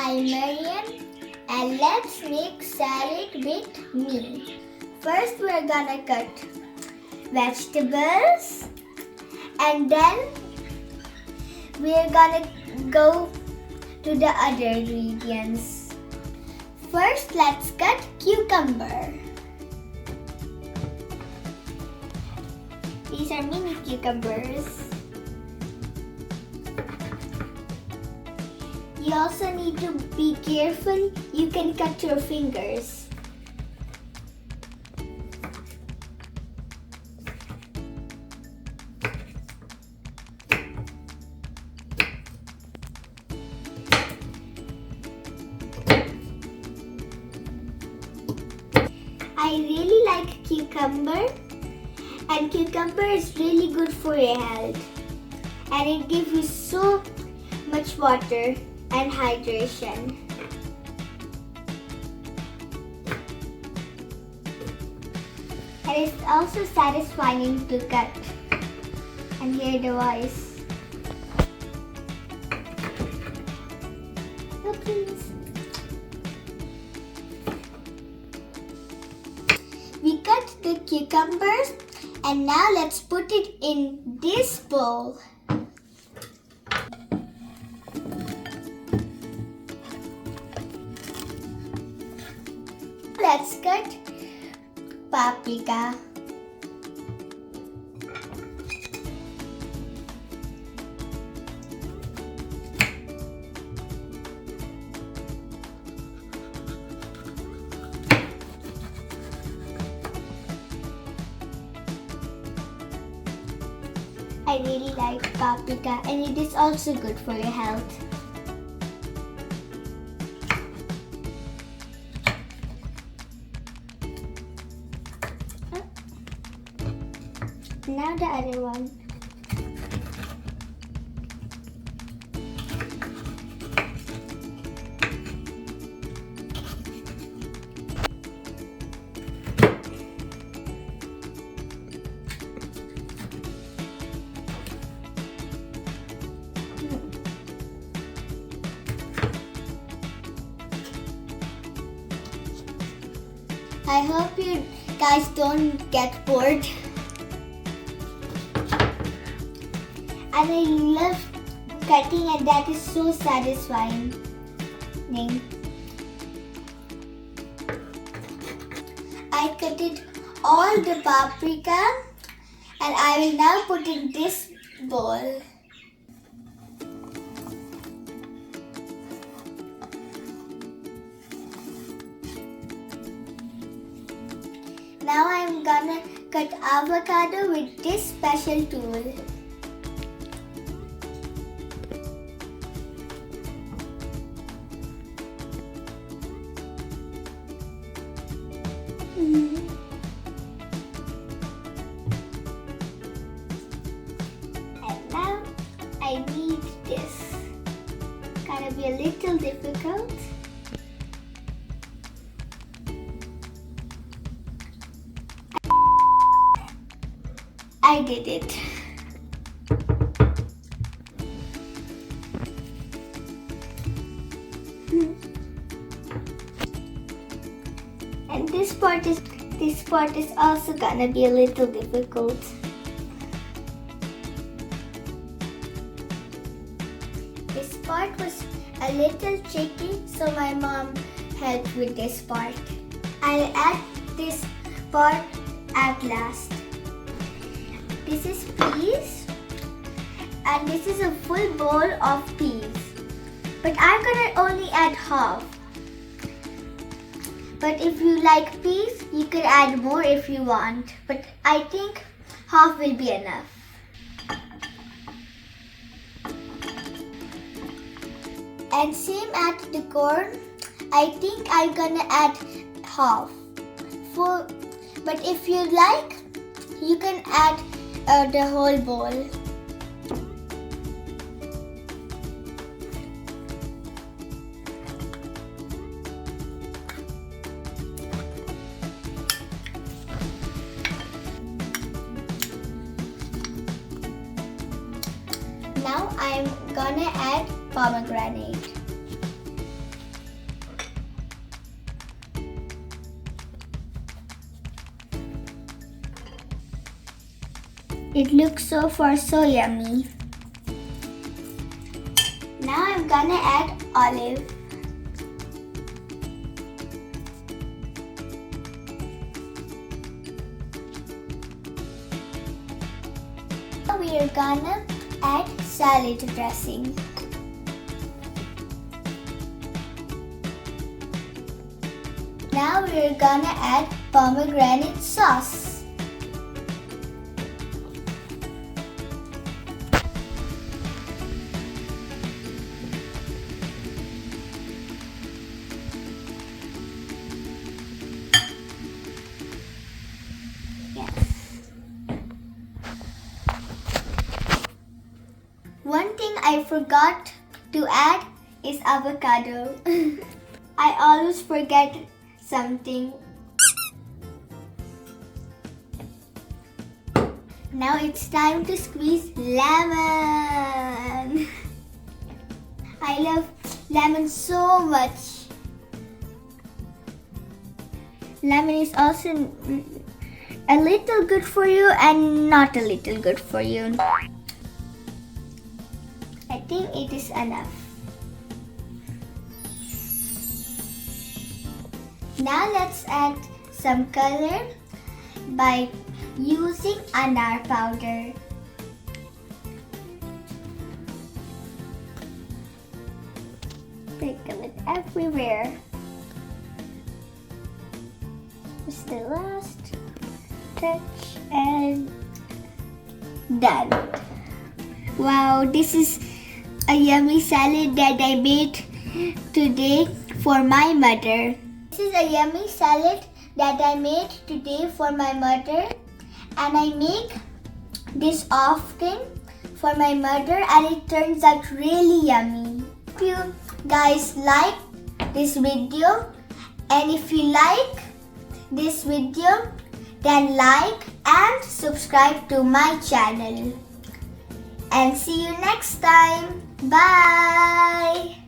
I'm Maryam and let's make salad with me. First we're gonna cut vegetables and then we're gonna go to the other ingredients. First let's cut cucumber. These are mini cucumbers. You also need to be careful. You can cut your fingers. I really like cucumber, and cucumber is really good for your health, and it gives you so much water and hydration. And it's also satisfying to cut and hear the voice. Oh, please. We cut the cucumbers and now let's put it in this bowl. Let's cut paprika. I really like paprika and it is also good for your health. Now the other one. I hope you guys don't get bored. And I love cutting, and that is so satisfying. I cutted all the paprika and I will now put in this bowl. Now I'm gonna cut avocado with this special tool. And now I need this. Gonna be a little difficult. I did it. And this part is also gonna be a little difficult. This part was a little tricky, so my mom helped with this part. I'll add this part at last. This is peas, and this is a full bowl of peas. But I'm gonna only add half. But if you like peas, you can add more if you want. But I think half will be enough. And same at the corn, I think I'm gonna add half. But if you like, you can add the whole bowl. Now I'm gonna add pomegranate. It looks so yummy. Now I'm gonna add olive. Now we are gonna add salad dressing. Now we are gonna add pomegranate sauce. One thing I forgot to add is avocado. I always forget something. Now it's time to squeeze lemon. I love lemon so much. Lemon is also a little good for you and not a little good for you. I think it is enough. Now let's add some color by using anar powder. Sprinkle it everywhere. Just the last touch and done. Wow, this is a yummy salad that I made today for my mother. This is a yummy salad that I made today for my mother, and I make this often for my mother, and it turns out really yummy. Hope you guys like this video, and if you like this video, then like and subscribe to my channel. And see you next time. Bye!